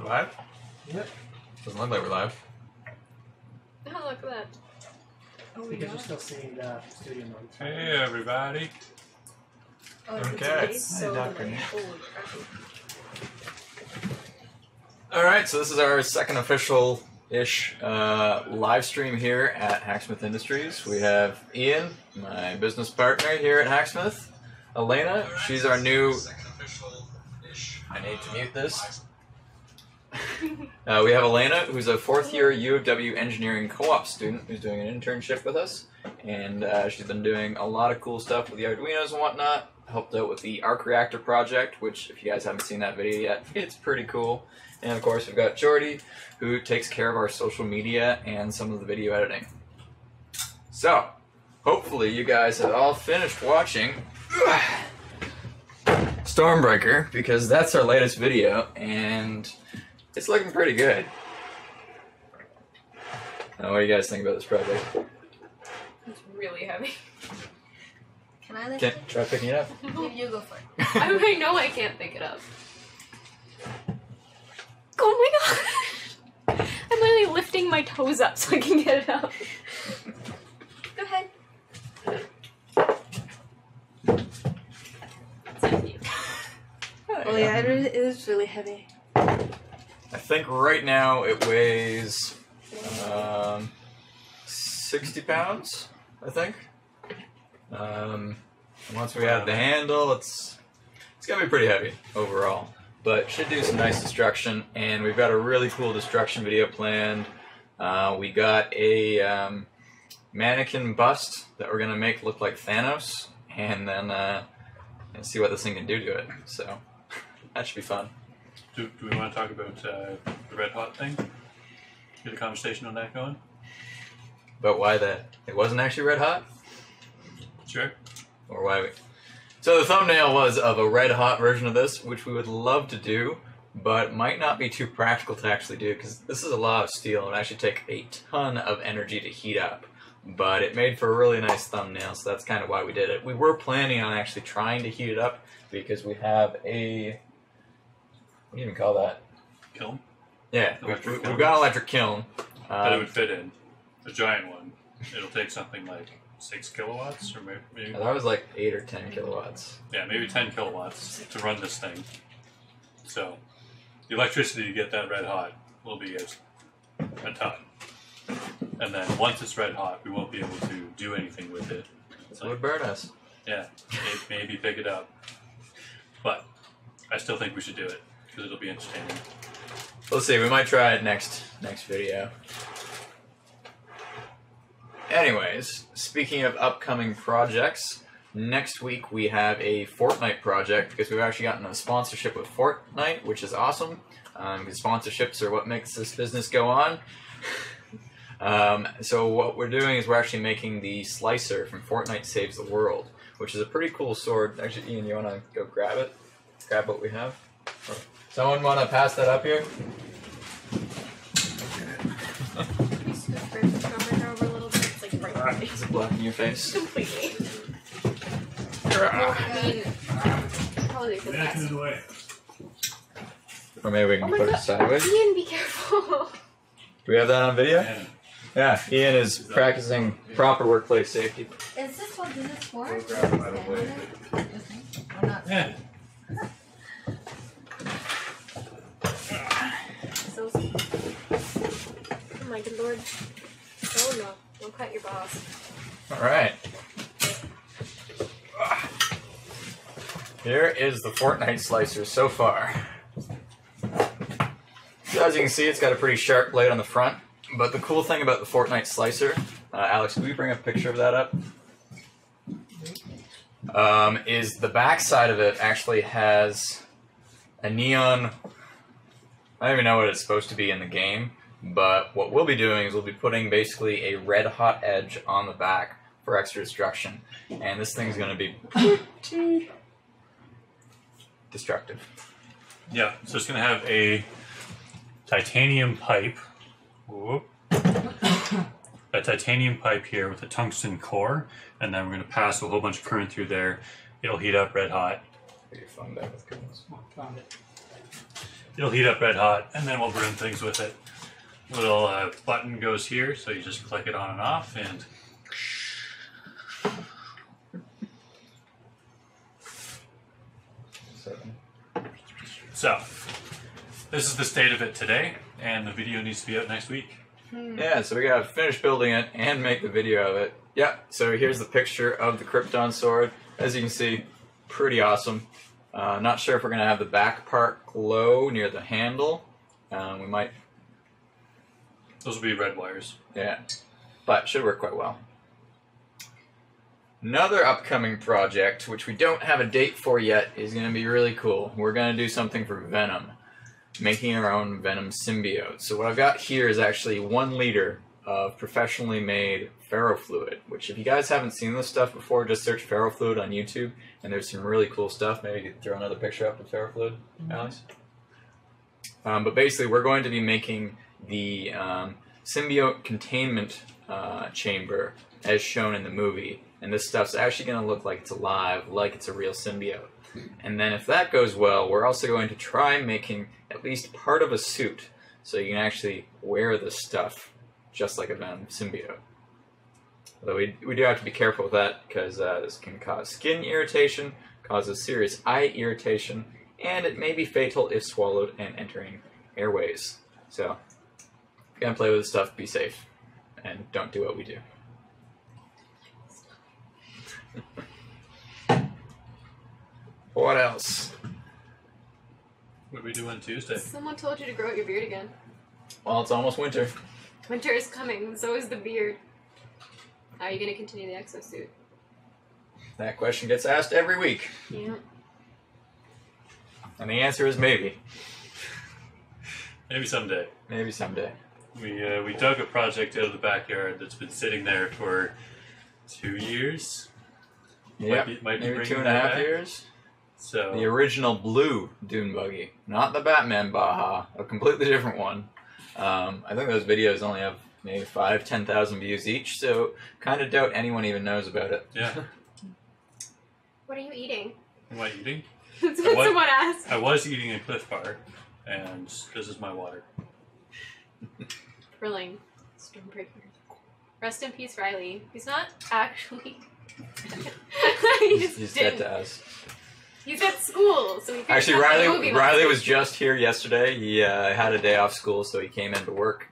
Live? Yep. Doesn't look like we're live. Oh, look at that. Oh, because you're still seeing the studio mode. Hey, everybody. Oh, Okay. it's so Hi, Dr. delayed. Nick. Holy crap. Alright, so this is our second official-ish live stream here at Hacksmith Industries. We have Ian, my business partner here at Hacksmith. Elena, she's our new... I need to mute this. We have Elena, who's a fourth-year U of W engineering co-op student who's doing an internship with us. And she's been doing a lot of cool stuff with the Arduinos and whatnot. Helped out with the arc reactor project, which if you guys haven't seen that video yet, it's pretty cool. And of course we've got Jordy, who takes care of our social media and some of the video editing. So, hopefully you guys have all finished watching Stormbreaker, because that's our latest video, and it's looking pretty good. Now, what do you guys think about this project? It's really heavy. Can I lift Okay, it? try picking it up. You go for it. I know I can't pick it up. Oh my god! I'm literally lifting my toes up so I can get it up. Go ahead. Thank you. Oh yeah, it is really heavy. I think right now it weighs 60 pounds, I think. Once we add the handle, it's gonna be pretty heavy overall, but should do some nice destruction. And we've got a really cool destruction video planned. We got a mannequin bust that we're gonna make look like Thanos, and then and see what this thing can do to it. So that should be fun. Do we want to talk about the red hot thing? Get a conversation on that going? But why that? It wasn't actually red hot? Sure. Or why we... So the thumbnail was of a red hot version of this, which we would love to do, but might not be too practical to actually do, because this is a lot of steel and actually take a ton of energy to heat up. But it made for a really nice thumbnail, so that's kind of why we did it. We were planning on actually trying to heat it up, because we have a... What do you even call that? Kiln? Yeah, Electric we've kiln. got an electric kiln. That it would fit in. A giant one. It'll take something like 6 kilowatts, or maybe That was like 8 or 10 kilowatts. yeah, maybe 10 kilowatts to run this thing. So, the electricity to get that red hot will be a ton. And then once it's red hot, we won't be able to do anything with it. It would burn us. Yeah, maybe pick it up. But I still think we should do it, because it'll be entertaining. Let's see, we might try it next video. Anyways, speaking of upcoming projects, next week we have a Fortnite project, because we've actually gotten a sponsorship with Fortnite, which is awesome. Because sponsorships are what makes this business go on. So what we're doing is we're actually making the Slicer from Fortnite Saves the World, which is a pretty cool sword. Actually, Ian, you want to go grab it? Grab what we have? Or someone want to pass that up here? Can you scoot the camera over a little bit? It's like right Is it blocking your face? completely. Well, I mean, probably for the best. way. Or maybe we can Oh my put it god, sideways. Ian, be careful. Do we have that on video? Yeah, Ian is practicing proper workplace safety. Is this what this is for? We'll grab it right away. Or not? Yeah. So Oh my good lord. Oh no, don't cut your boss. Alright. Here is the Fortnite Slicer so far. So as you can see, it's got a pretty sharp blade on the front. But the cool thing about the Fortnite Slicer, Alex, will you bring a picture of that up? Is the back side of it actually has a neon... I don't even know what it's supposed to be in the game, but what we'll be doing is we'll be putting basically a red hot edge on the back for extra destruction. And this thing's going to be pretty destructive. Yeah, so it's going to have a titanium pipe. Whoop. A titanium pipe here with a tungsten core, and then we're going to pass a whole bunch of current through there. It'll heat up red hot. Get your phone back with goodness. Oh, found it. It'll heat up red hot, and then we'll burn things with it. Little button goes here, so you just click it on and off, and so this is the state of it today, and the video needs to be out next week. Yeah, so we gotta finish building it and make the video of it. Yeah, so here's the picture of the Krypton sword. As you can see, pretty awesome. Not sure if we're gonna have the back part glow near the handle. We might. Those will be red wires. Yeah, but should work quite well. Another upcoming project, which we don't have a date for yet, is going to be really cool. We're going to do something for Venom, making our own Venom symbiote. So what I've got here is actually 1 liter of professionally made ferrofluid, which if you guys haven't seen this stuff before, just search ferrofluid on YouTube, and there's some really cool stuff. Maybe you could throw another picture up of ferrofluid, Alex. But basically, we're going to be making the symbiote containment chamber as shown in the movie. And this stuff's actually going to look like it's alive, like it's a real symbiote. And then if that goes well, we're also going to try making at least part of a suit so you can actually wear this stuff just like a Venom symbiote. Although we do have to be careful with that because this can cause skin irritation, causes serious eye irritation, and it may be fatal if swallowed and entering airways. So, if you're going to play with this stuff, be safe and don't do what we do. What else? What do we do on Tuesday? Someone told you to grow out your beard again. Well, it's almost winter. Winter is coming, so is the beard. Are you going to continue the exosuit? That question gets asked every week. Yeah. And the answer is maybe. Maybe someday. Maybe someday. We dug a project out of the backyard that's been sitting there for 2 years. Yeah, might be maybe bringing 2.5 that back. years. So The original blue dune buggy, not the Batman Baja, a completely different one. I think those videos only have maybe 5,000-10,000 views each, so kind of doubt anyone even knows about it. yeah. What are you eating? Am I eating? That's what What? someone asked. I was eating a Cliff Bar, and this is my water. Thrilling. Stormbreaker. Rest in peace, Riley. He's not actually... He's dead to us. He's at school, so he can Actually, watch the movie Riley last was week. just here yesterday. He had a day off school, so he came into work,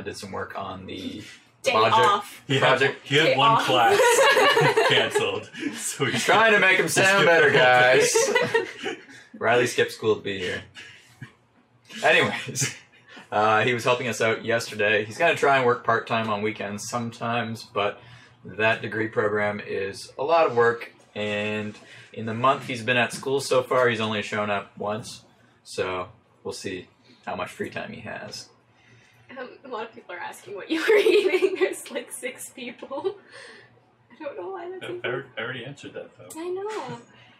did some work on the Day project. off. He Project. had Day one off. class canceled, so he's Trying to make him sound skipped better, the whole guys. thing. Riley skipped school to be here. Anyways, he was helping us out yesterday. He's going to try and work part-time on weekends sometimes, but that degree program is a lot of work, and in the month he's been at school so far, he's only shown up once, so we'll see how much free time he has. A lot of people are asking what you were eating. There's like 6 people. I don't know why that's important. I already answered that, though. I know.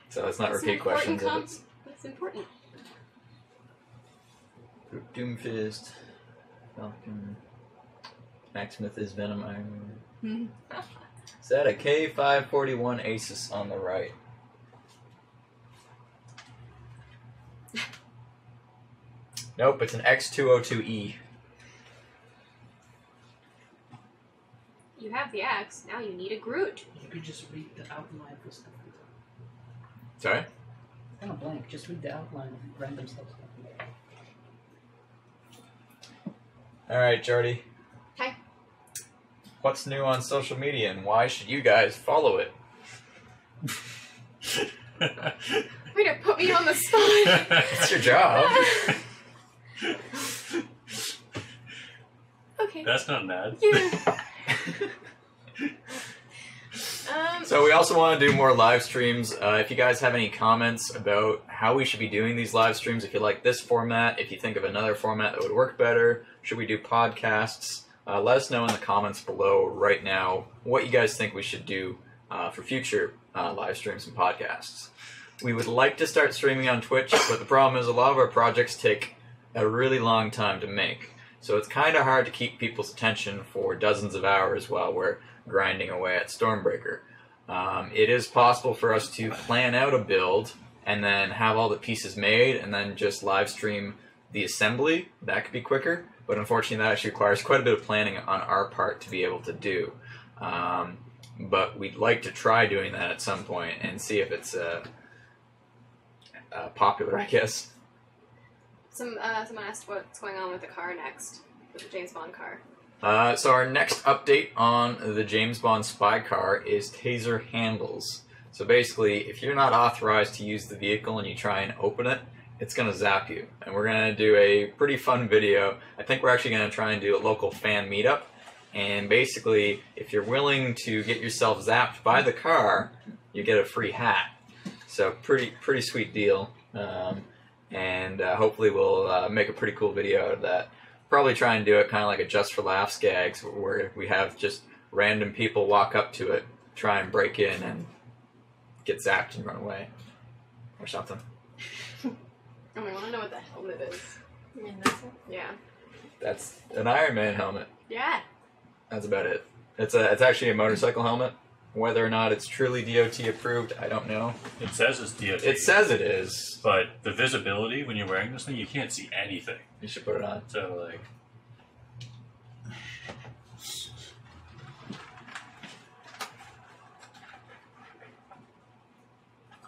So let's not That's repeat an important questions. That's important. Doomfist, Falcon, Hacksmith is Venom Iron. Is that a K541 Asus on the right? Nope, it's an X202E. You have the axe. Now you need a Groot. You could just read the outline for stuff. Sorry? It's kind of blank. Just read the outline of random stuff. Alright, Jordy. Hi. What's new on social media and why should you guys follow it? Way to put me on the spot. It's your job. Okay. That's not bad. Yeah. So we also want to do more live streams. If you guys have any comments about how we should be doing these live streams, if you like this format, if you think of another format that would work better, should we do podcasts? Let us know in the comments below right now what you guys think we should do for future live streams and podcasts. We would like to start streaming on Twitch, but the problem is a lot of our projects take a really long time to make. So it's kind of hard to keep people's attention for dozens of hours while we're grinding away at Stormbreaker. It is possible for us to plan out a build and then have all the pieces made and then just live stream the assembly, that could be quicker, but unfortunately that actually requires quite a bit of planning on our part to be able to do. But we'd like to try doing that at some point and see if it's popular, I guess. Someone asked what's going on with the car next, with the James Bond car. So our next update on the James Bond spy car is Taser handles. So basically, if you're not authorized to use the vehicle and you try and open it, it's going to zap you. And we're going to do a pretty fun video. I think we're actually going to try and do a local fan meetup. And basically, if you're willing to get yourself zapped by the car, you get a free hat. So pretty sweet deal. And hopefully we'll make a pretty cool video out of that. Probably try and do it kind of like a just for laughs gags, where we have just random people walk up to it, try and break in and get zapped and run away. Or something. Oh, I want to know what the helmet is. You mean this one? Yeah. That's an Iron Man helmet. Yeah. That's about it. It's actually a motorcycle helmet. Whether or not it's truly DOT approved, I don't know. It says it's DOT. It says it is. But the visibility when you're wearing this thing, you can't see anything. You should put it on. So, like...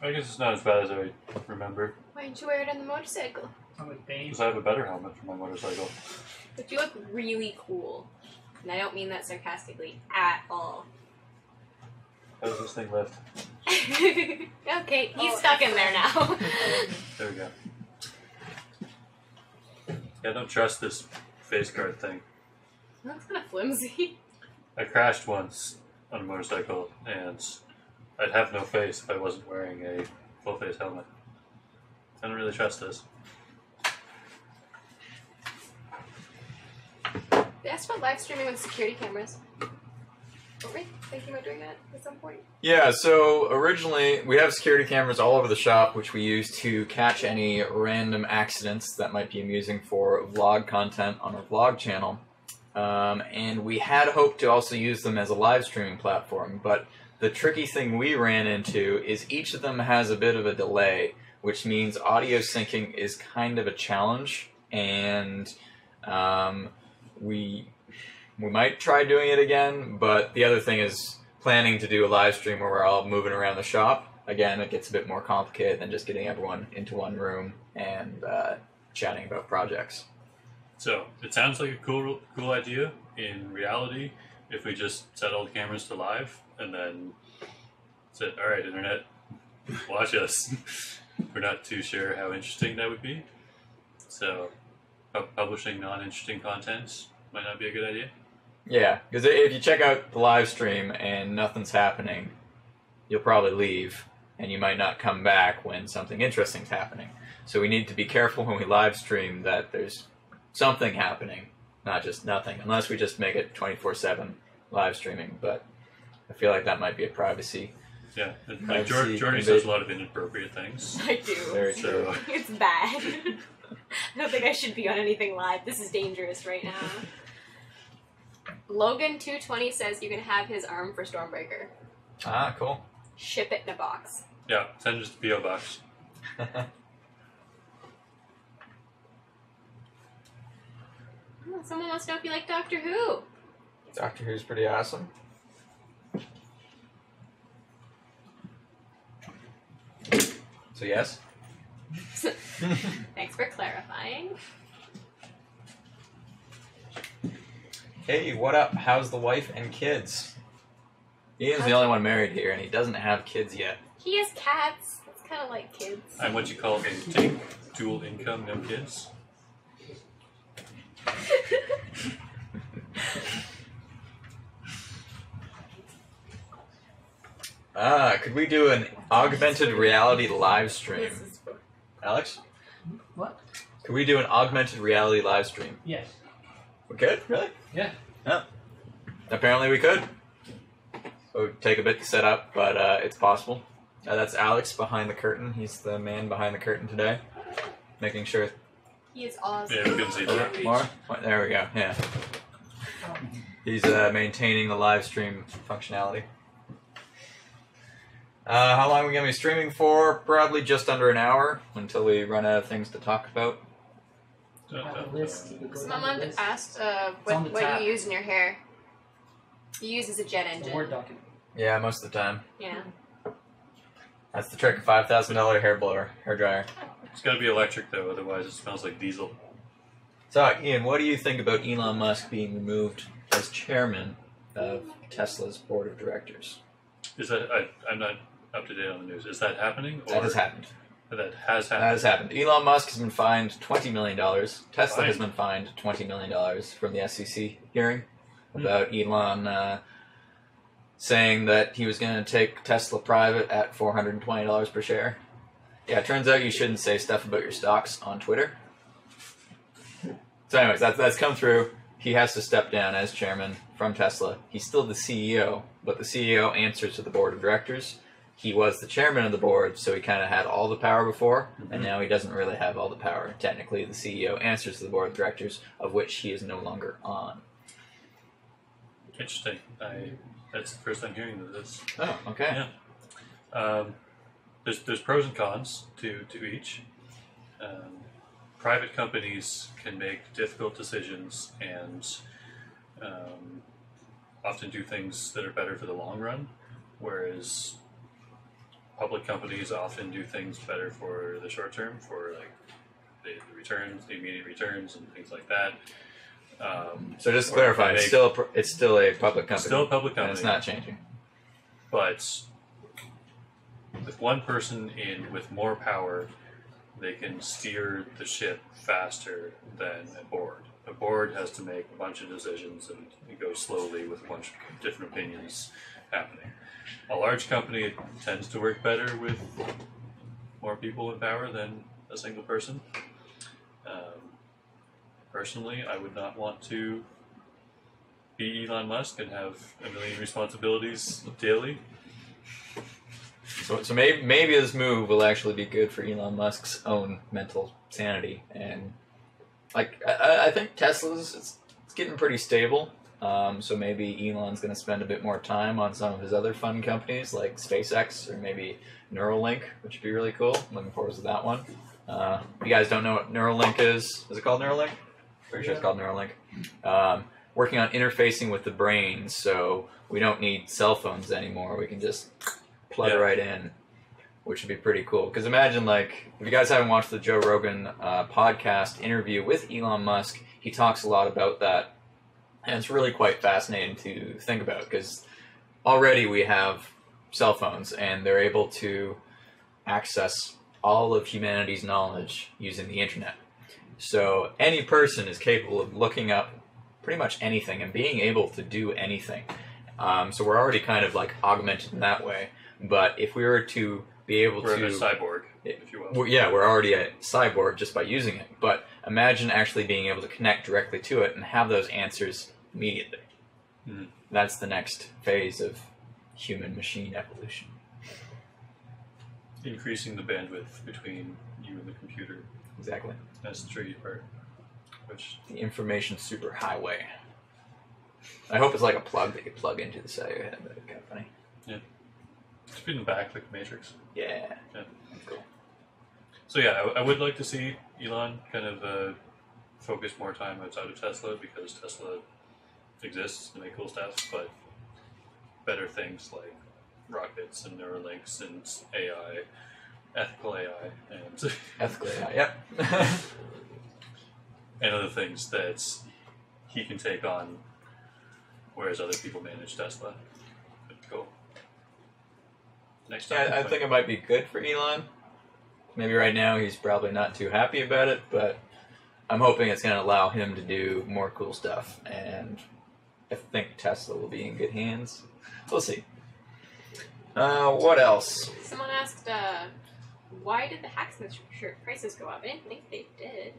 I guess it's not as bad as I remember. Why didn't you wear it on the motorcycle? I'm with Bane. Because I have a better helmet for my motorcycle. But you look really cool. And I don't mean that sarcastically at all. How does this thing lift? Okay, he's stuck in there now. There we go. Yeah, I don't trust this face guard thing. That's kind of flimsy. I crashed once on a motorcycle, and I'd have no face if I wasn't wearing a full face helmet. I don't really trust this. They asked about live streaming with security cameras. Were we thinking about doing that at some point? Yeah, so originally we have security cameras all over the shop, which we use to catch any random accidents that might be amusing for vlog content on our vlog channel. And we had hoped to also use them as a live streaming platform, but the tricky thing we ran into is each of them has a bit of a delay, which means audio syncing is kind of a challenge, and we might try doing it again, but the other thing is planning to do a live stream where we're all moving around the shop. Again, it gets a bit more complicated than just getting everyone into one room and chatting about projects. So, it sounds like a cool idea. In reality, if we just set all the cameras to live, and then said, alright, internet, watch us. We're not too sure how interesting that would be. So, publishing non-interesting content might not be a good idea. Yeah, because if you check out the live stream and nothing's happening, you'll probably leave, and you might not come back when something interesting's happening. So we need to be careful when we live stream that there's something happening, not just nothing, unless we just make it 24/7 live streaming, but I feel like that might be a privacy. Yeah, like Jordy says a lot of inappropriate things. I do. Very true. It's bad. I don't think I should be on anything live. This is dangerous right now. Logan220 says you can have his arm for Stormbreaker. Ah, cool. Ship it in a box. Yeah, send us the P.O. box. Oh, someone wants to know if you like Doctor Who. Doctor Who's pretty awesome. So yes? Thanks for clarifying. Hey, what up? How's the wife and kids? Ian's the only one married here, and he doesn't have kids yet. He has cats. That's kind of like kids. I'm what you call a dual income, no kids. Could we do an augmented reality live stream? Alex? What? Could we do an augmented reality live stream? Yes. We could? Really? Yeah. Oh. Apparently we could. It would take a bit to set up, but it's possible. That's Alex behind the curtain. He's the man behind the curtain today. Making sure... He is awesome. Yeah, we couldn't see that. More? There we go, yeah. He's maintaining the live stream functionality. How long are we going to be streaming for? Probably just under an hour, until we run out of things to talk about. have a list. You could go down Someone the list. asked on the what tab. you use in your hair. You use as a jet It's a Word engine. document. Yeah, most of the time. Yeah. That's the trick. $5,000 hair blower, hair dryer. It's got to be electric though, otherwise it smells like diesel. So, Ian, what do you think about Elon Musk being removed as chairman of Tesla's board of directors? Is that I'm not up to date on the news. Is that happening? Or That has happened. That has happened. That has happened. Elon Musk has been fined $20 million. Tesla Fine. has been fined $20 million from the SEC hearing about Elon saying that he was going to take Tesla private at $420 per share. Yeah, it turns out you shouldn't say stuff about your stocks on Twitter. So anyways, that's come through. He has to step down as chairman from Tesla. He's still the CEO, but the CEO answers to the board of directors. He was the chairman of the board, so he kind of had all the power before, and now he doesn't really have all the power. Technically, the CEO answers to the board of directors, of which he is no longer on. Interesting. That's the first time hearing of this. Oh, okay. Yeah. There's pros and cons to each. Private companies can make difficult decisions and often do things that are better for the long run, whereas public companies often do things better for the short term, for like the returns, the immediate returns, and things like that. So just to clarify, it's still a public company. Still a public company. And it's not changing. But with one person in with more power, they can steer the ship faster than a board. A board has to make a bunch of decisions and it goes slowly with a bunch of different opinions happening. A large company tends to work better with more people in power than a single person. Personally, I would not want to be Elon Musk and have a million responsibilities daily. So maybe this move will actually be good for Elon Musk's own mental sanity, and like I think Tesla's it's getting pretty stable. So maybe Elon's going to spend a bit more time on some of his other fun companies like SpaceX or maybe Neuralink, which would be really cool. I'm looking forward to that one. If you guys don't know what Neuralink is it called Neuralink? Pretty sure it's called Neuralink. Working on interfacing with the brain, so we don't need cell phones anymore. We can just plug it right in, which would be pretty cool. Because imagine, like, if you guys haven't watched the Joe Rogan podcast interview with Elon Musk, he talks a lot about that, and it's really quite fascinating to think about. Because already we have cell phones, and they're able to access all of humanity's knowledge using the internet. So any person is capable of looking up pretty much anything and being able to do anything. So we're already kind of like augmented in that way. But if we were to be able We're to... a cyborg, if you will. Yeah, we're already a cyborg just by using it. But imagine actually being able to connect directly to it and have those answers immediately. Mm. That's the next phase of human-machine evolution. Increasing the bandwidth between you and the computer. Exactly. That's the tricky part. Which The information superhighway. I hope it's like a plug that you plug into the side of the company. spin back like the Matrix. Yeah. Yeah. That's cool. So yeah, I would like to see Elon kind of focus more time outside of Tesla, because Tesla exists to make cool stuff, but better things like rockets and Neuralinks and AI, ethical AI, and Ethically, yep. and other things that he can take on, whereas other people manage Tesla. Cool. Next time. Yeah, I think it might be good for Elon. Maybe right now he's probably not too happy about it, but I'm hoping it's going to allow him to do more cool stuff, and I think Tesla will be in good hands. We'll see. What else? Someone asked, why did the Hacksmith shirt prices go up? I didn't think they did.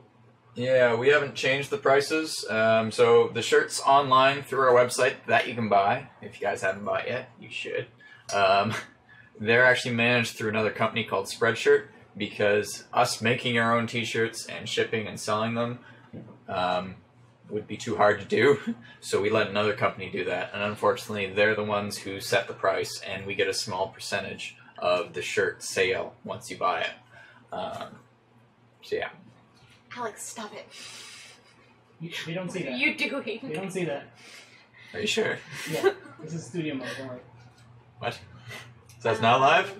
Yeah, we haven't changed the prices. So the shirt's online through our website that you can buy. If you guys haven't bought yet, you should. They're actually managed through another company called Spreadshirt, because us making our own t-shirts and shipping and selling them would be too hard to do. So we let another company do that. And unfortunately, they're the ones who set the price, and we get a small percentage of the shirt sale once you buy it. So yeah. Alex, stop it. We don't see What are that. you doing? We don't see that. Are you sure? Yeah, this is studio mode. Don't worry. What? So that's not live?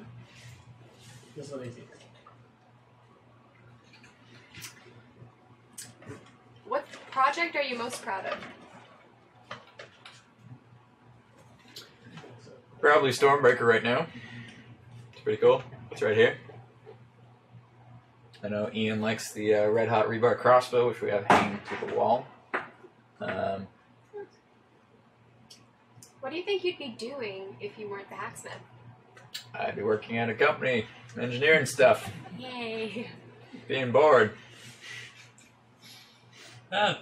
This is what they see. What project are you most proud of? Probably Stormbreaker right now. It's pretty cool. It's right here. I know Ian likes the red hot rebar crossbow, which we have hanging to the wall. What do you think you'd be doing if you weren't the hacksmith? I'd be working at a company, engineering stuff, Yay. being bored. Ah,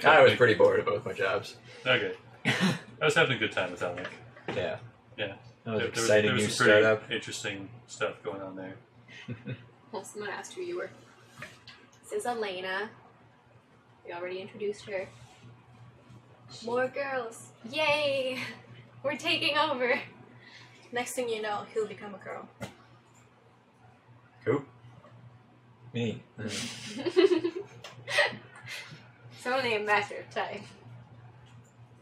I was pretty bored at both my jobs. Okay. I was having a good time with Alec. Yeah. Yeah. That was There exciting was new some pretty startup. interesting stuff going on there. Well, someone asked who you were. This is Elena. We already introduced her. More girls. Yay! We're taking over. Next thing you know, he'll become a girl. Who? Me. It's only a matter of time.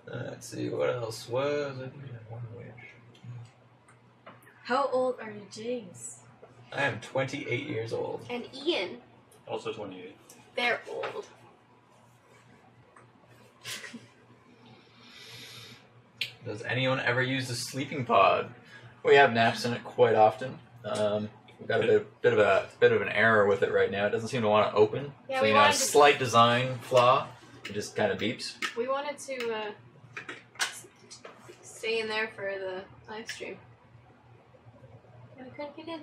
Let's see, what else was it? One wish. How old are you, James? I am 28 years old. And Ian, Also 28. they're old. Does anyone ever use the sleeping pod? We have naps in it quite often. We've got a bit of an error with it right now. It doesn't seem to want to open. Yeah, so we you know, a wanted to- slight design flaw. It just kind of beeps. We wanted to stay in there for the live stream. And we couldn't get in.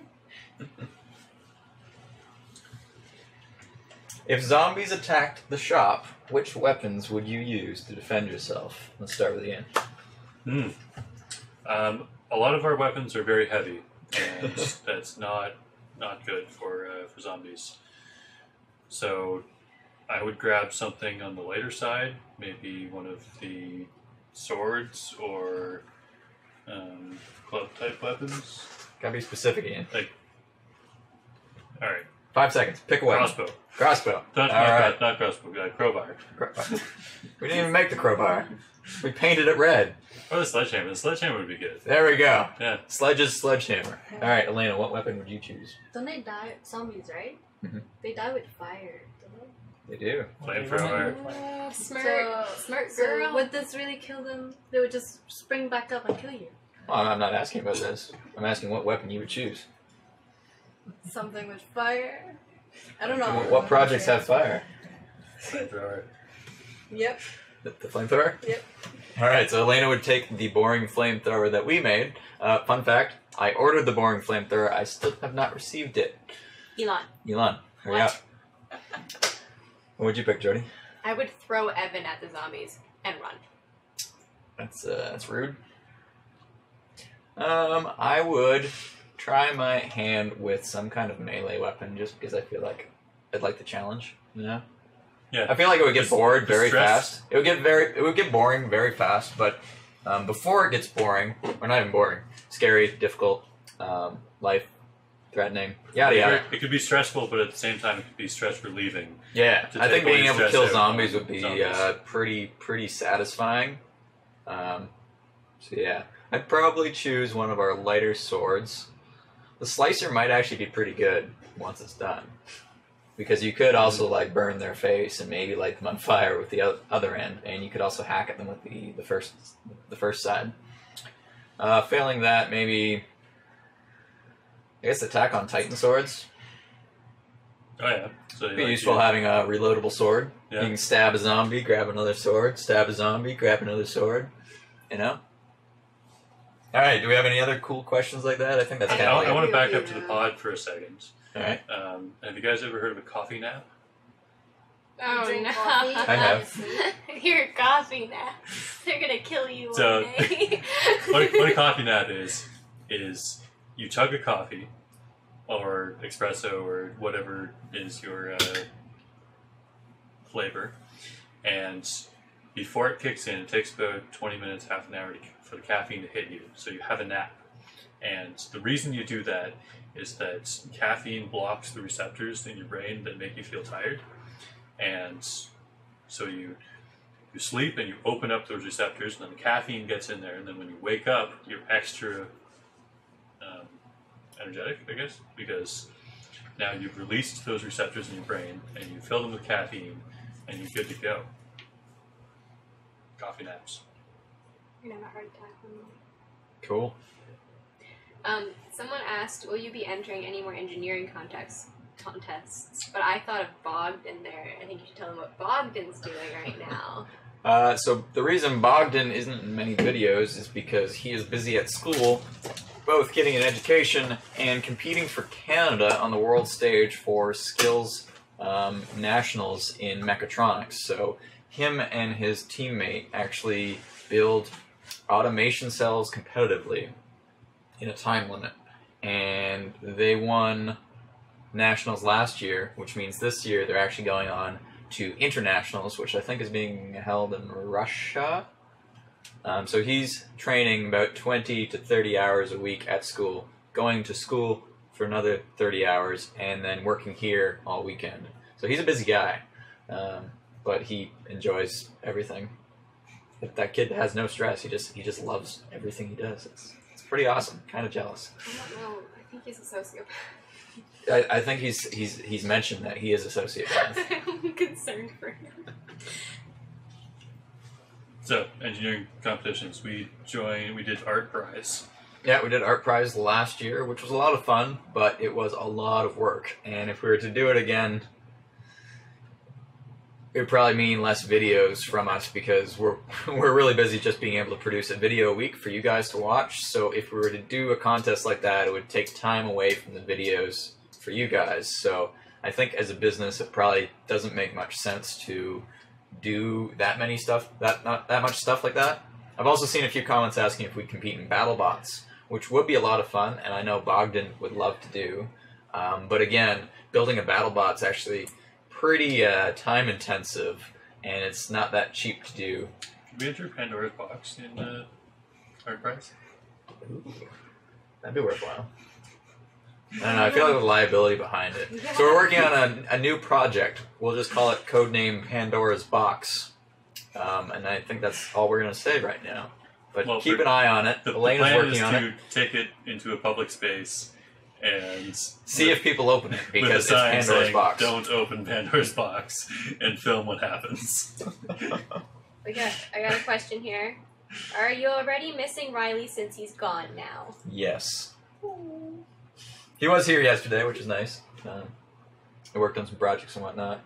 If zombies attacked the shop, which weapons would you use to defend yourself? Let's start with Ian. A lot of our weapons are very heavy, and that's not good for zombies. So I would grab something on the lighter side, maybe one of the swords or club type weapons. Gotta be specific, Ian. All right, 5 seconds. Pick a weapon. crossbow. Crossbow. Not crossbow. Crowbar. We didn't even make the crowbar. We painted it red. Or the sledgehammer. The sledgehammer would be good. There we go. Yeah. Sledge's sledgehammer. All right, Elena, what weapon would you choose? Don't they die? Zombies, right? Mhm. They die with fire. Don't they? They do. Flamethrower. Smart So girl. would this really kill them? They would just spring back up and kill you. Well, I'm not asking about this. I'm asking what weapon you would choose. Something with fire. I don't know. What projects have fire? Flamethrower. Yep. The flamethrower? Yep. All right, so Elena would take the boring flamethrower that we made. Fun fact, I ordered the boring flamethrower. I still have not received it. Elon. Elon, hurry What? up. What would you pick, Jody? I would throw Evan at the zombies and run. That's rude. I would try my hand with some kind of melee weapon just because I feel like I'd like the challenge, you know? Yeah. I feel like it would get bored The very stress. fast. It would get boring very fast, but before it gets boring, or not even boring, scary, difficult, life threatening, yada yada. It could be stressful, but at the same time, it could be stress relieving. Yeah, To I think take away being able to stress kill out zombies from would be zombies. pretty satisfying. So yeah, I'd probably choose one of our lighter swords. The slicer might actually be pretty good once it's done, because you could also like burn their face and maybe light them on fire with the other end, and you could also hack at them with the first side. Failing that, maybe I guess attack on Titan swords. Oh yeah. So It'd be useful having a reloadable sword. Yeah. You can stab a zombie, grab another sword, stab a zombie, grab another sword. You know? Alright, do we have any other cool questions like that? I think that's kind of I like want to agree back with up to you, the though. pod for a second. Alright. Have you guys ever heard of a coffee nap? Oh Drink no. coffee. I have. You're coffee now. They're gonna kill you So- one day. What a coffee nap is you chug a coffee or espresso or whatever is your flavor, and before it kicks in, it takes about 20 minutes, half an hour for the caffeine to hit you, so you have a nap. And the reason you do that is that caffeine blocks the receptors in your brain that make you feel tired, and so you sleep and you open up those receptors, and then the caffeine gets in there, and then when you wake up, you're extra energetic, I guess, because now you've released those receptors in your brain, and you fill them with caffeine, and you're good to go. Coffee naps. You're gonna have a hard time with me. Cool. Someone asked, will you be entering any more engineering contests? But I thought of Bogdan there. I think you should tell them what Bogdan's doing right now. So the reason Bogdan isn't in many videos is because he is busy at school, both getting an education and competing for Canada on the world stage for skills nationals in mechatronics. So him and his teammate actually build automation cells competitively in a time limit. And they won nationals last year, which means this year they're actually going on to internationals, which I think is being held in Russia. So he's training about 20 to 30 hours a week at school, going to school for another 30 hours, and then working here all weekend. So he's a busy guy, but he enjoys everything. That kid has no stress. He just loves everything he does. It's pretty awesome. Kind of jealous. I don't know. I think he's a sociopath. I think he's mentioned that he is a sociopath. I'm concerned for him. So, engineering competitions. We did art prize. Yeah, we did Art Prize last year, which was a lot of fun, but it was a lot of work. And if we were to do it again, it would probably mean less videos from us because we're really busy just being able to produce a video a week for you guys to watch. So if we were to do a contest like that, it would take time away from the videos for you guys. So I think as a business, it probably doesn't make much sense to do that much stuff like that. I've also seen a few comments asking if we compete in BattleBots, which would be a lot of fun, and I know Bogdan would love to do. But again, building a BattleBot's actually pretty time intensive, and it's not that cheap to do. Could we enter Pandora's box in art prize? Ooh, that'd be worthwhile. I don't know, I feel like the liability behind it. Yeah. So we're working on a new project. We'll just call it codename Pandora's Box. And I think that's all we're going to say right now. But keep an eye on it. Elena's working on it. The plan is to take it into a public space and see if people open it, because it's Pandora's saying, Box. Don't open Pandora's Box, and film what happens. I got a question here. Are you already missing Riley since he's gone now? Yes. He was here yesterday, which is nice. I worked on some projects and whatnot.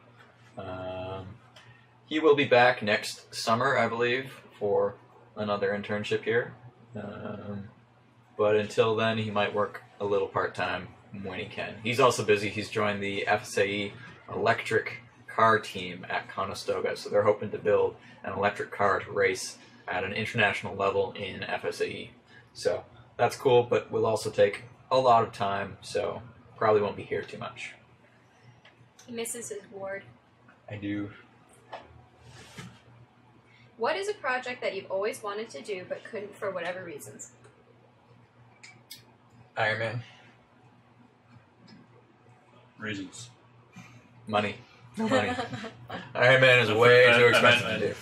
He will be back next summer, I believe, for another internship here. But until then, he might work a little part-time when he can. He's also busy. He's joined the FSAE electric car team at Conestoga, so they're hoping to build an electric car to race at an international level in FSAE. So that's cool, but will also take a lot of time, so probably won't be here too much. He misses his ward. I do. What is a project that you've always wanted to do but couldn't for whatever reasons? Iron Man. Reasons. Money. No money. Iron Man is way too expensive to do.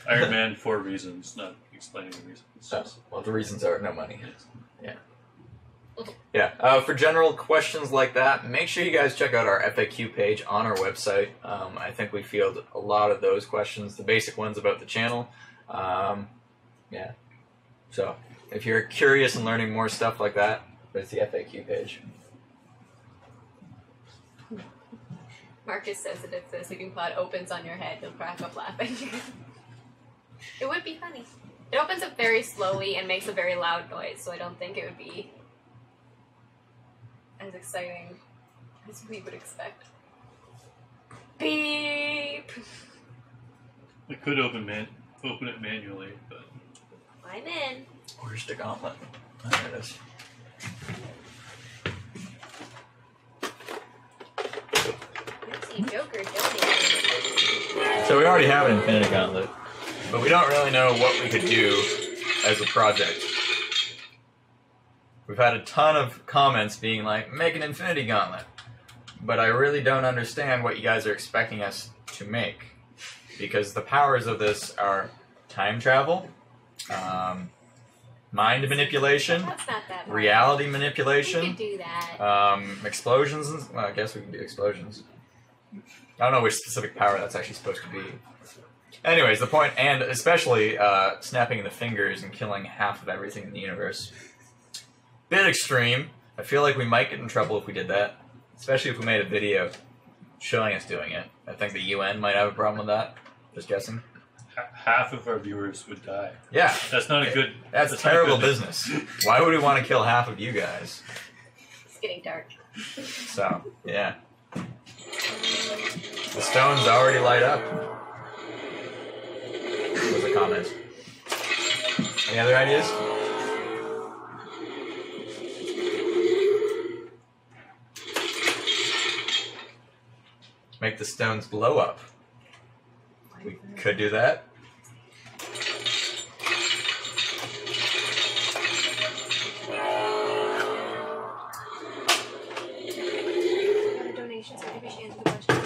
Iron Man for reasons, not explaining the reasons. So, well, the reasons are no money. Yeah. Yeah. For general questions like that, make sure you guys check out our FAQ page on our website. I think we field a lot of those questions, the basic ones about the channel. Yeah. So, if you're curious and learning more stuff like that, there's the FAQ page. Marcus says that if the sleeping pod opens on your head, he'll crack up laughing. It would be funny. It opens up very slowly and makes a very loud noise, so I don't think it would be as exciting as we would expect. Beep! I could open it manually, but I'm in. Where's the Gauntlet? Oh, there it is. Oopsie, Joker donated. So we already have an Infinity Gauntlet, but we don't really know what we could do as a project. we've had a ton of comments being like, make an Infinity Gauntlet. But I really don't understand what you guys are expecting us to make. Because the powers of this are time travel, mind manipulation, That's not that hard. reality We manipulation, could do that. explosions. Well, I guess we can do explosions. I don't know which specific power that's actually supposed to be. Anyways, the point, and especially snapping the fingers and killing half of everything in the universe. Bit extreme. I feel like we might get in trouble if we did that. Especially if we made a video showing us doing it. I think the UN might have a problem with that. Just guessing. Half of our viewers would die. Yeah. That's not a good... That's terrible business. Why would we want to kill half of you guys? It's getting dark. So, yeah. The stones already light up. Was a comment. Any other ideas? Make the stones blow up. We could do that. Got a donation, so maybe she answered the question.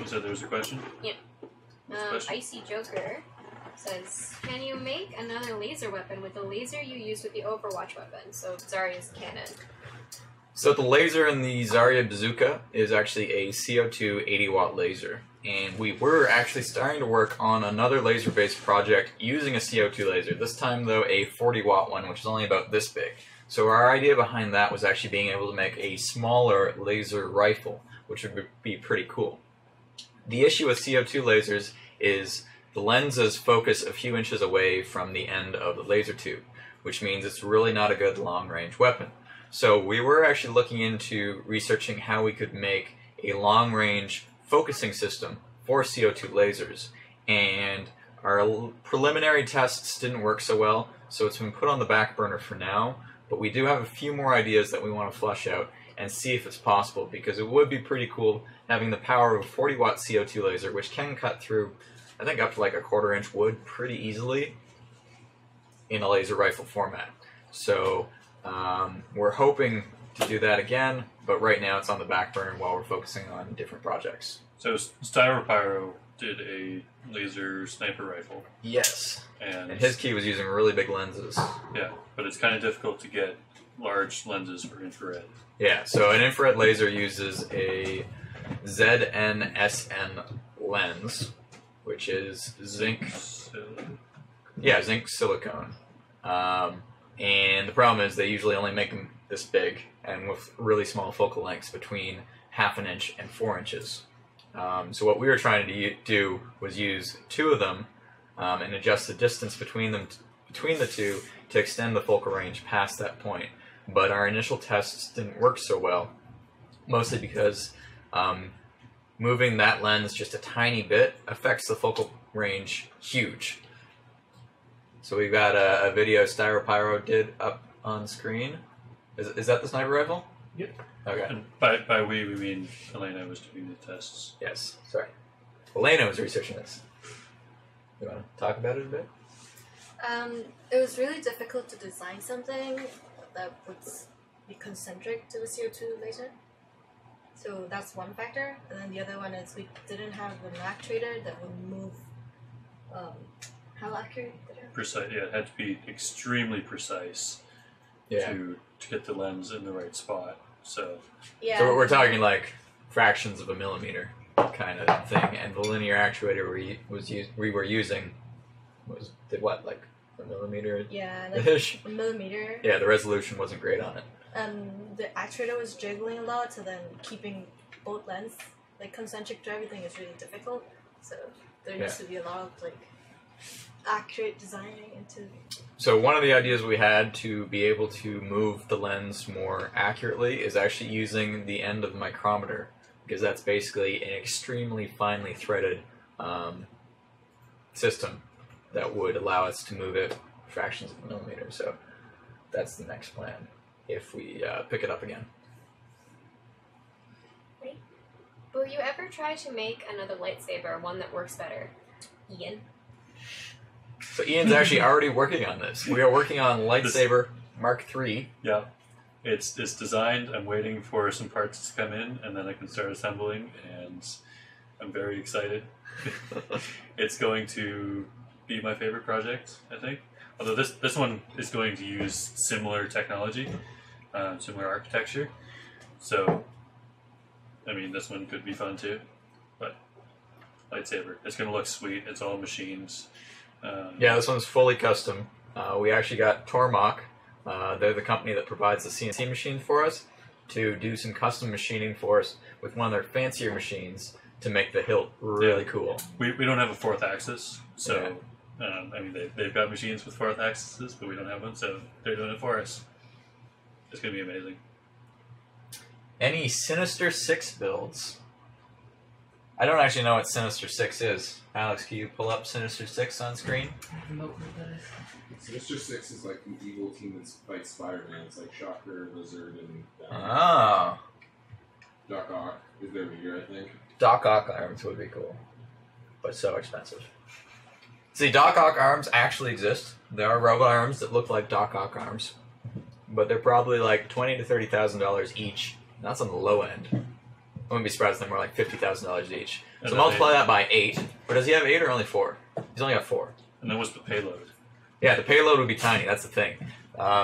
So there was a question? Yeah. Question? Icy Joker says, can you make another laser weapon with the laser you used with the Overwatch weapon? So Zarya's cannon. So the laser in the Zarya bazooka is actually a CO2 80-watt laser. And we were actually starting to work on another laser-based project using a CO2 laser. This time, though, a 40-watt one, which is only about this big. So our idea behind that was actually being able to make a smaller laser rifle, which would be pretty cool. The issue with CO2 lasers is the lenses focus a few inches away from the end of the laser tube, which means it's really not a good long-range weapon. So we were actually looking into researching how we could make a long-range focusing system for CO2 lasers, and our preliminary tests didn't work so well, so it's been put on the back burner for now, but we do have a few more ideas that we want to flesh out and see if it's possible, because it would be pretty cool having the power of a 40-watt CO2 laser, which can cut through, I think, up to like a 1/4 inch wood pretty easily in a laser rifle format. So we're hoping to do that again, but right now it's on the back burner while we're focusing on different projects. So Styropyro did a laser sniper rifle. Yes. And his key was using really big lenses. Yeah, but it's kind of difficult to get large lenses for infrared. Yeah, so an infrared laser uses a ZNSN lens, which is zinc. Yeah, zinc silicone. And the problem is they usually only make them this big and with really small focal lengths between 1/2 inch and 4 inches. So what we were trying to do was use 2 of them and adjust the distance between the two to extend the focal range past that point. But our initial tests didn't work so well, mostly because moving that lens just a tiny bit affects the focal range huge. So we've got a video Styropyro did up on screen. Is that the sniper rifle? Yep. Okay. And by we mean Elena was doing the tests. Yes, sorry. Elena was researching this. You want to talk about it a bit? It was really difficult to design something that would be concentric to the CO2 laser. So that's one factor. And then the other one is we didn't have an actuator that would move. How accurate did it? Precise. Yeah, it had to be extremely precise to get the lens in the right spot. So Yeah. So we're talking like fractions of a millimeter kind of thing, and the linear actuator we were using did what, like a millimeter? Yeah, like ish. a millimeter. Yeah, the resolution wasn't great on it. The actuator was jiggling a lot, so then keeping both lens like concentric to everything is really difficult. So there needs to be a lot of like accurate designing into. So one of the ideas we had to be able to move the lens more accurately is actually using the end of the micrometer, because that's basically an extremely finely threaded system that would allow us to move it fractions of a millimeter. So that's the next plan if we pick it up again. Will you ever try to make another lightsaber, one that works better? Ian? So Ian's actually already working on this. We are working on Lightsaber Mark III. Yeah. It's designed. I'm waiting for some parts to come in, and then I can start assembling, and I'm very excited. It's going to be my favorite project, I think. Although this one is going to use similar technology, similar architecture. So, I mean, this one could be fun too. But Lightsaber, it's going to look sweet. It's all machines. Yeah, this one's fully custom. We actually got Tormach. They're the company that provides the CNC machine for us to do some custom machining for us with one of their fancier machines to make the hilt really cool. We don't have a fourth axis, so I mean they've got machines with fourth axes, but we don't have one, so they're doing it for us. It's going to be amazing. Any Sinister 6 builds? I don't actually know what Sinister 6 is. Alex, can you pull up Sinister 6 on screen? No clue what that is. Sinister 6 is like an evil team that fights Spider-Man. It's like Shocker, Lizard, and Oh. Doc Ock is their leader, I think. Doc Ock arms would be cool, but so expensive. See, Doc Ock arms actually exist. There are robot arms that look like Doc Ock arms, but they're probably like $20,000 to $30,000 each. And that's on the low end. I wouldn't be surprised if they're more like $50,000 each. So multiply that by 8. Or does he have 8 or only 4? He's only got 4. And then what's the payload? Yeah, the payload would be tiny. That's the thing.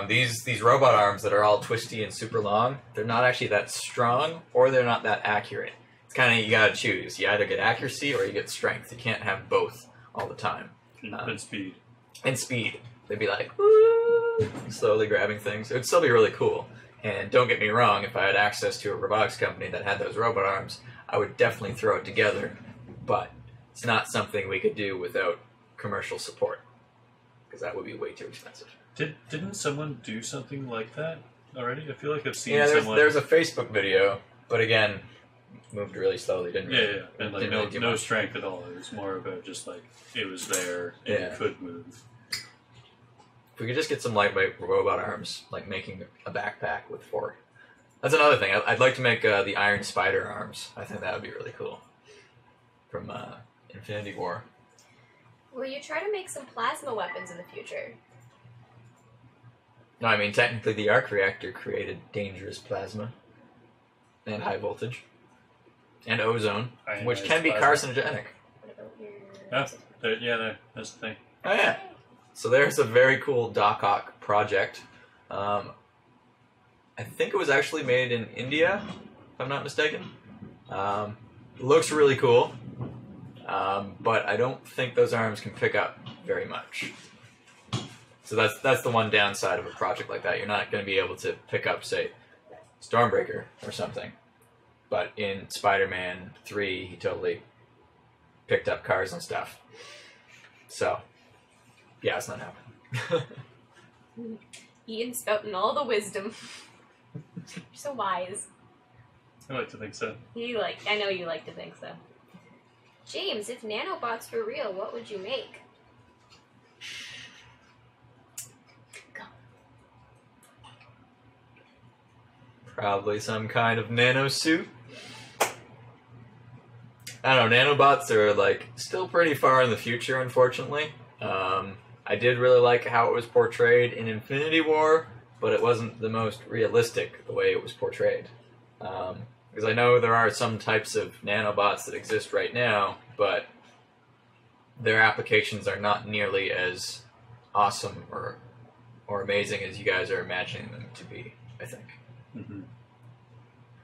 These robot arms that are all twisty and super long, they're not actually that strong, or they're not that accurate. It's kind of, you gotta choose. You either get accuracy or you get strength. You can't have both all the time. And speed. And speed. They'd be like, woo, slowly grabbing things. It would still be really cool. And don't get me wrong, if I had access to a robotics company that had those robot arms, I would definitely throw it together. But it's not something we could do without commercial support, because that would be way too expensive. Didn't someone do something like that already? I feel like I've seen someone. There's a Facebook video, but again, moved really slowly, didn't it? Yeah, and like no strength at all. It was more about just like it was there and it could move. If we could just get some lightweight robot arms, like making a backpack with 4. That's another thing. I'd like to make the Iron Spider arms. I think that would be really cool. From Infinity War. Will you try to make some plasma weapons in the future? No, I mean, technically the arc reactor created dangerous plasma. And high voltage. And ozone, which can be carcinogenic. What about your... That's the thing. Oh, yeah. So there's a very cool Doc Ock project. I think it was actually made in India, if I'm not mistaken. It looks really cool, but I don't think those arms can pick up very much. So that's the one downside of a project like that. You're not going to be able to pick up, say, Stormbreaker or something. But in Spider-Man 3, he totally picked up cars and stuff. So... yeah, it's not happening. Ian spouting all the wisdom. You're so wise. I like to think so. I know you like to think so. James, if nanobots were real, what would you make? Go. Probably some kind of nano suit. I don't know, nanobots are like still pretty far in the future, unfortunately. I did really like how it was portrayed in Infinity War, but it wasn't the most realistic the way it was portrayed. Because I know there are some types of nanobots that exist right now, but their applications are not nearly as awesome or amazing as you guys are imagining them to be, I think. Mm-hmm.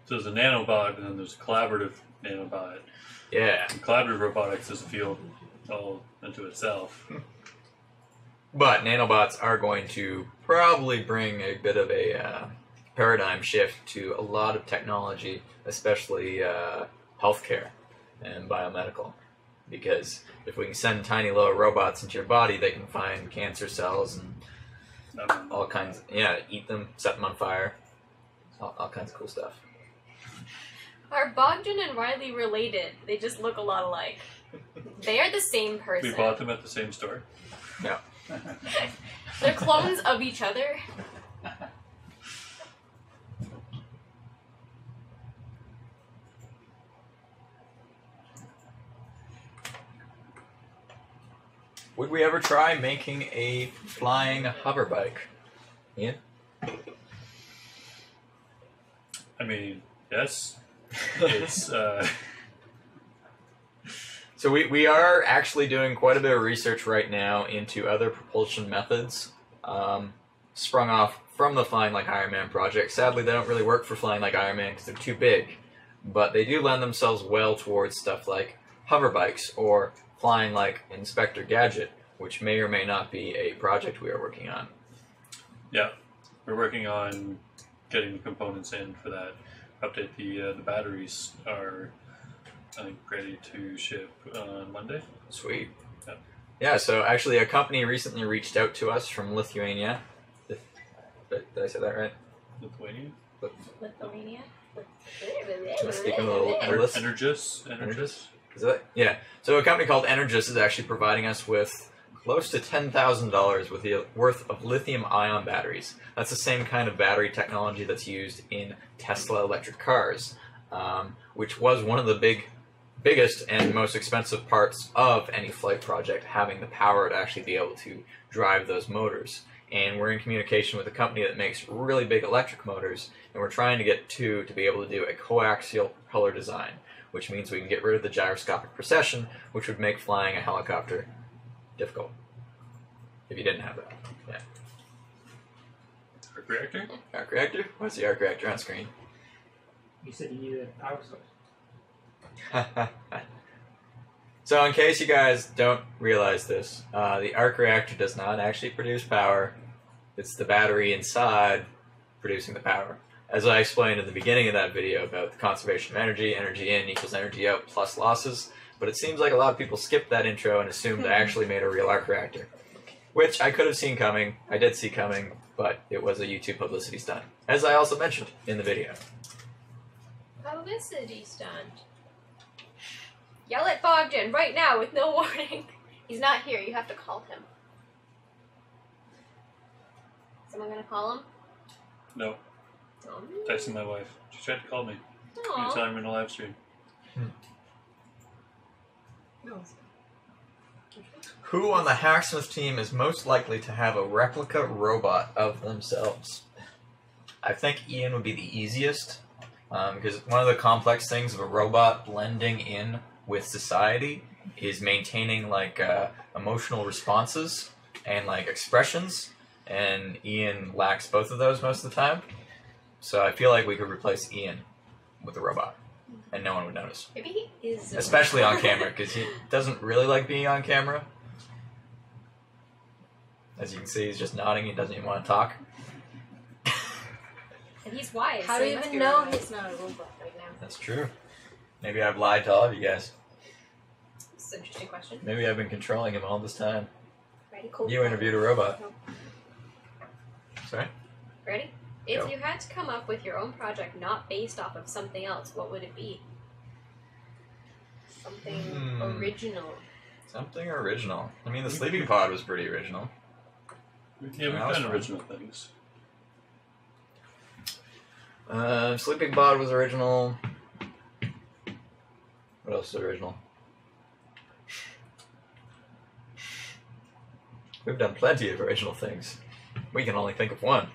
So there's a nanobot, and then there's a collaborative nanobot. Yeah. And collaborative robotics is a field all into itself. But nanobots are going to probably bring a bit of a paradigm shift to a lot of technology, especially healthcare and biomedical. Because if we can send tiny little robots into your body, they can find cancer cells and all kinds. Eat them, set them on fire, all kinds of cool stuff. Are Bogdan and Riley related? They just look a lot alike. They are the same person. We bought them at the same store. Yeah. They're clones of each other. Would we ever try making a flying hover bike? Ian? I mean, yes. It's So we are actually doing quite a bit of research right now into other propulsion methods, sprung off from the Flying Like Iron Man project. Sadly, they don't really work for Flying Like Iron Man because they're too big, but they do lend themselves well towards stuff like hover bikes or flying like Inspector Gadget, which may or may not be a project we are working on. yeah, we're working on getting the components in for that. Update the batteries are, I think, ready to ship on Monday. Sweet. Yeah. Yeah, so actually a company recently reached out to us from Lithuania. Did I say that right? Lithuania? Lithuania? Am I speaking a little English? Energis? Is that? Yeah. So a company called Energis is actually providing us with close to $10,000 worth of lithium-ion batteries. That's the same kind of battery technology that's used in Tesla electric cars, which was one of the biggest and most expensive parts of any flight project, having the power to actually be able to drive those motors. And we're in communication with a company that makes really big electric motors, and we're trying to get to be able to do a coaxial propeller design, which means we can get rid of the gyroscopic precession, which would make flying a helicopter difficult if you didn't have that. Yeah. Arc reactor? Arc reactor? What's the arc reactor on screen? You said you needed a power source. So in case you guys don't realize this, the arc reactor does not actually produce power. It's the battery inside producing the power. As I explained in the beginning of that video about the conservation of energy, energy in equals energy out plus losses, but it seems like a lot of people skipped that intro and assumed I actually made a real arc reactor, which I could have seen coming. I did see coming, but it was a YouTube publicity stunt, as I also mentioned in the video. Publicity stunt. Yell at Bogdan right now with no warning. He's not here. You have to call him. Someone gonna call him? No. Oh. Texting my wife. She tried to call me. Aw. I'm telling her in a live stream. No. Who on the Hacksmith team is most likely to have a replica robot of themselves? I think Ian would be the easiest, because one of the complex things of a robot blending in with society is maintaining like emotional responses and like expressions, and Ian lacks both of those most of the time. So I feel like we could replace Ian with a robot, and no one would notice. Maybe he is. Especially on camera, because he doesn't really like being on camera. As you can see, he's just nodding. He doesn't even want to talk. And he's wise. How so do he you must even be know wise. he's not a robot right now? That's true. Maybe I've lied to all of you guys. That's an interesting question. Maybe I've been controlling him all this time. Ready? Cool. You interviewed a robot. Sorry? Ready? If Go. you had to come up with your own project not based off of something else, what would it be? Something original. Something original. I mean, the sleeping pod was pretty original. Yeah, we've That was done fun. original things. Sleeping pod was original. What else is original? We've done plenty of original things. We can only think of one.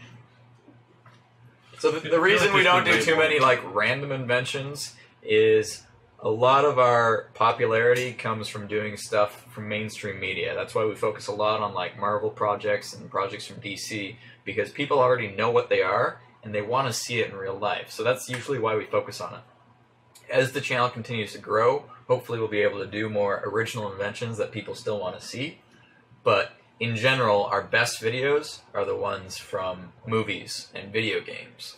So the reason we don't do too many like random inventions is a lot of our popularity comes from doing stuff from mainstream media. That's why we focus a lot on like Marvel projects and projects from DC, because people already know what they are and they want to see it in real life. So that's usually why we focus on it. As the channel continues to grow, hopefully we'll be able to do more original inventions that people still want to see. But in general, our best videos are the ones from movies and video games.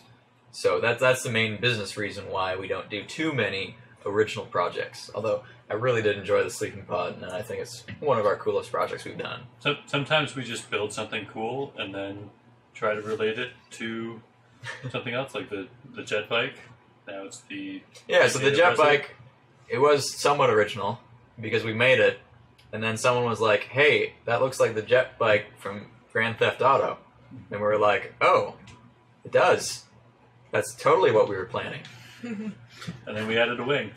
So that's the main business reason why we don't do too many original projects. Although I really did enjoy the sleeping pod, and I think it's one of our coolest projects we've done. So sometimes we just build something cool and then try to relate it to something else, like the jet bike. Now it's the So the jet bike, it was somewhat original because we made it, and then someone was like, "Hey, that looks like the jet bike from Grand Theft Auto," and we were like, "Oh, it does. That's totally what we were planning." And then we added a wing.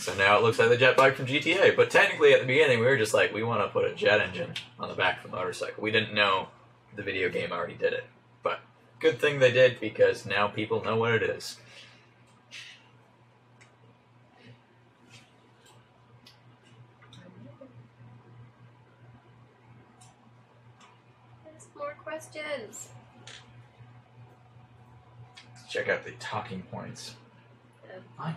So now it looks like the jet bike from GTA. But technically, at the beginning, we were just like, we want to put a jet engine on the back of the motorcycle. We didn't know the video game already did it. But good thing they did, because now people know what it is. There's more questions. Let's check out the talking points. I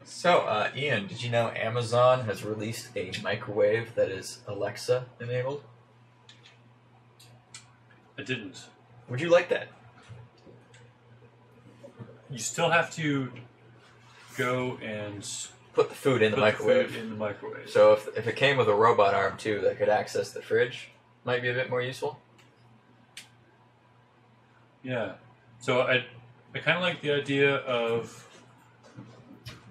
So, Ian, did you know Amazon has released a microwave that is Alexa enabled? I didn't. Would you like that? You still have to go and Put the food in the put microwave. food in the microwave. So if it came with a robot arm too that could access the fridge, might be a bit more useful. Yeah. So I kind of like the idea of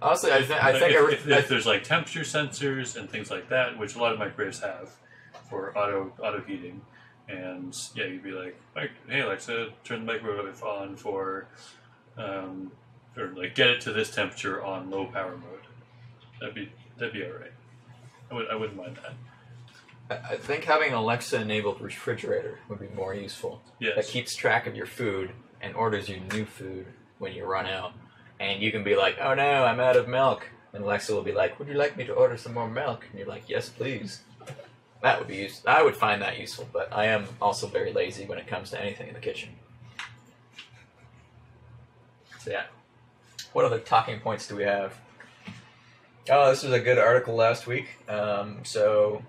Honestly, I think if there's like temperature sensors and things like that, which a lot of microwaves have for auto heating, and yeah, you'd be like, hey Alexa, turn the microwave on for or like get it to this temperature on low power mode. That'd be alright. I wouldn't mind that. I think having an Alexa enabled refrigerator would be more useful. Yes. That keeps track of your food and orders you new food when you run out. And you can be like, oh no, I'm out of milk. And Alexa will be like, would you like me to order some more milk? And you're like, yes, please. That would be useful. I would find that useful, but I am also very lazy when it comes to anything in the kitchen. So yeah. What other talking points do we have? Oh, this was a good article last week. Probably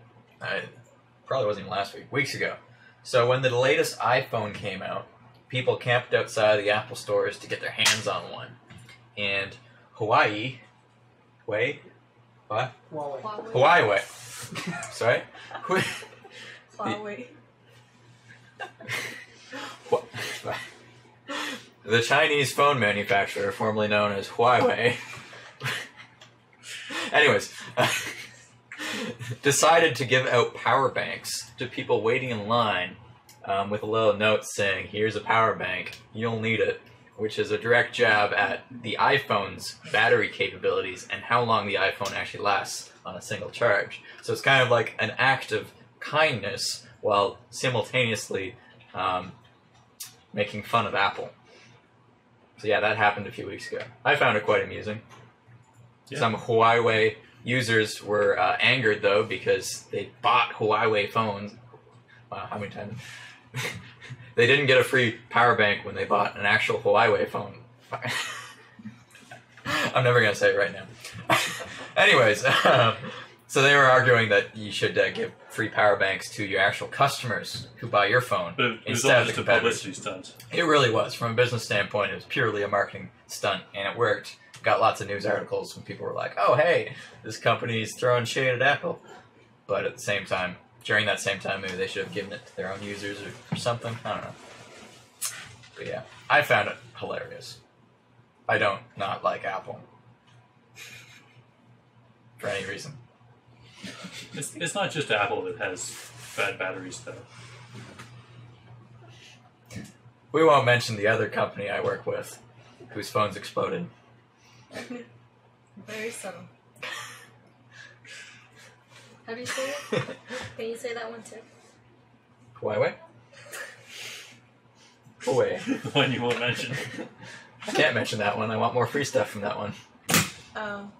wasn't even last week, weeks ago. So when the latest iPhone came out, people camped outside the Apple stores to get their hands on one. And Hawaii, what? Huawei. Hawaii, sorry? Huawei. The Chinese phone manufacturer, formerly known as Huawei, anyways, decided to give out power banks to people waiting in line with a little note saying, here's a power bank, you'll need it, which is a direct jab at the iPhone's battery capabilities and how long the iPhone actually lasts on a single charge. So it's kind of like an act of kindness while simultaneously making fun of Apple. So yeah, that happened a few weeks ago. I found it quite amusing. Yeah. Some Huawei users were angered, though, because they bought Huawei phones. Wow, how many times? They didn't get a free power bank when they bought an actual Huawei phone. I'm never going to say it right now. Anyways, so they were arguing that you should give free power banks to your actual customers who buy your phone But it was instead all of the just a competitors. publicity stunt. It really was. From a business standpoint, it was purely a marketing stunt, and it worked. Got lots of news articles when people were like, oh, hey, this company's throwing shade at Apple. But at the same time, during that same time, maybe they should have given it to their own users or something. I don't know. But yeah, I found it hilarious. I don't not like Apple. For any reason. It's not just Apple that has bad batteries, though. We won't mention the other company I work with, whose phones exploded. Very subtle. How do you say it? Can you say that one too? Huawei? Huawei. The one you won't mention. I can't mention that one. I want more free stuff from that one. Oh.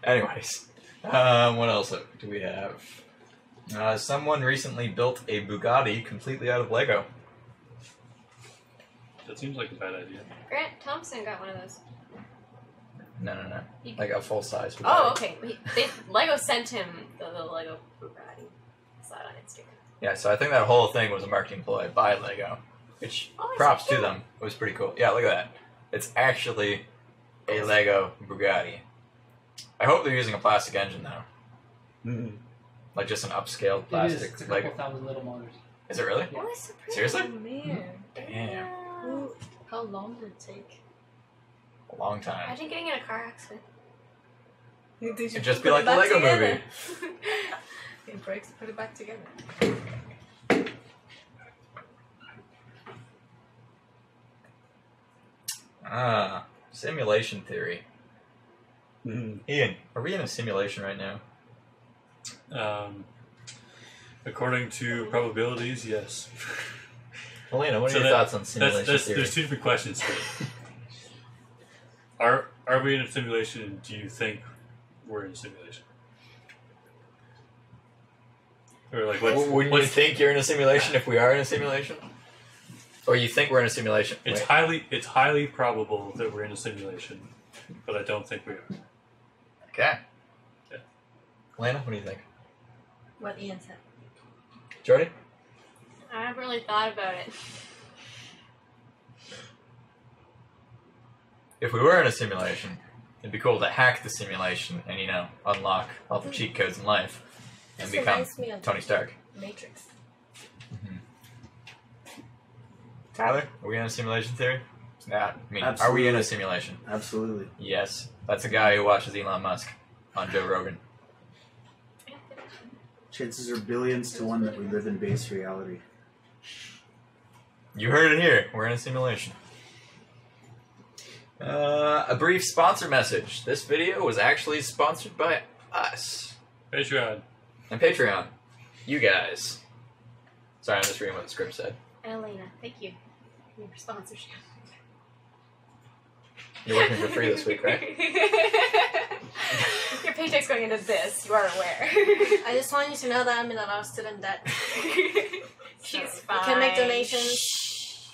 Anyways, what else do we have? Someone recently built a Bugatti completely out of Lego. That seems like a bad idea. Grant Thompson got one of those. No. Like a full-size Bugatti. Oh, okay. Lego sent him the Lego Bugatti. I saw it on Instagram. Yeah, so I think that whole thing was a marketing ploy by Lego, which props to them. It was pretty cool. Yeah, look at that. It's actually a Lego Bugatti. I hope they're using a plastic engine, though. Mm-hmm. Like just an upscaled plastic. It is. It's a couple thousand little motors. Is it really? Oh, it's so pretty. Seriously? Oh, man. Damn. Ooh, how long did it take? A long time. Imagine getting in a car accident. Did you It'd just put be like it the back Lego together? movie. It breaks, put it back together. Simulation theory. Mhm. Ian, are we in a simulation right now? According to probabilities, yes. Elena, what are So your thoughts on simulation theory? There's two different questions here. Are we in a simulation, and do you think we're in a simulation? Or like, Wouldn't you think you're in a simulation if we are in a simulation? Or you think we're in a simulation? It's Wait. highly probable that we're in a simulation, but I don't think we are. Okay. Yeah. Elena, what do you think? What Ian said. Jordy? I haven't really thought about it. If we were in a simulation, it'd be cool to hack the simulation and, you know, unlock all the cheat codes in life and This become reminds me of Tony Stark. Matrix. Tyler, are we in a simulation theory? Nah, are we Absolutely. in a simulation? Absolutely. Yes. That's a guy who watches Elon Musk on Joe Rogan. Chances are billions to one that we live in base reality. You heard it here. We're in a simulation. A brief sponsor message. This video was actually sponsored by us. Patreon. And Patreon. You guys. Sorry, I'm just reading what the script said. Elena, thank you for your sponsorship. You're working for free this week, right? Your paycheck's going into this, you are aware. I just want you to know that I'm in a lot of student debt. She's So, fine. You can make donations.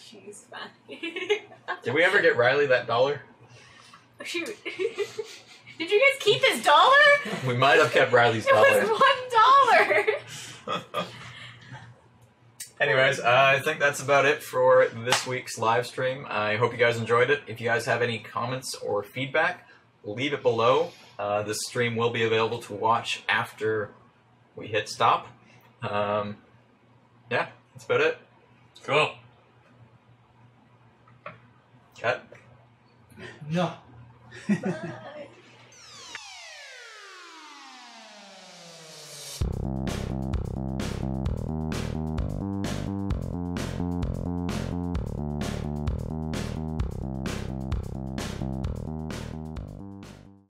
She's fine. Did we ever get Riley that dollar? Oh, shoot. Did you guys keep his dollar? We might have kept Riley's It was dollar. $1. Anyways, I think that's about it for this week's live stream. I hope you guys enjoyed it. If you guys have any comments or feedback, leave it below. This stream will be available to watch after we hit stop. Yeah, that's about it. Cool. Cut. No. Bye.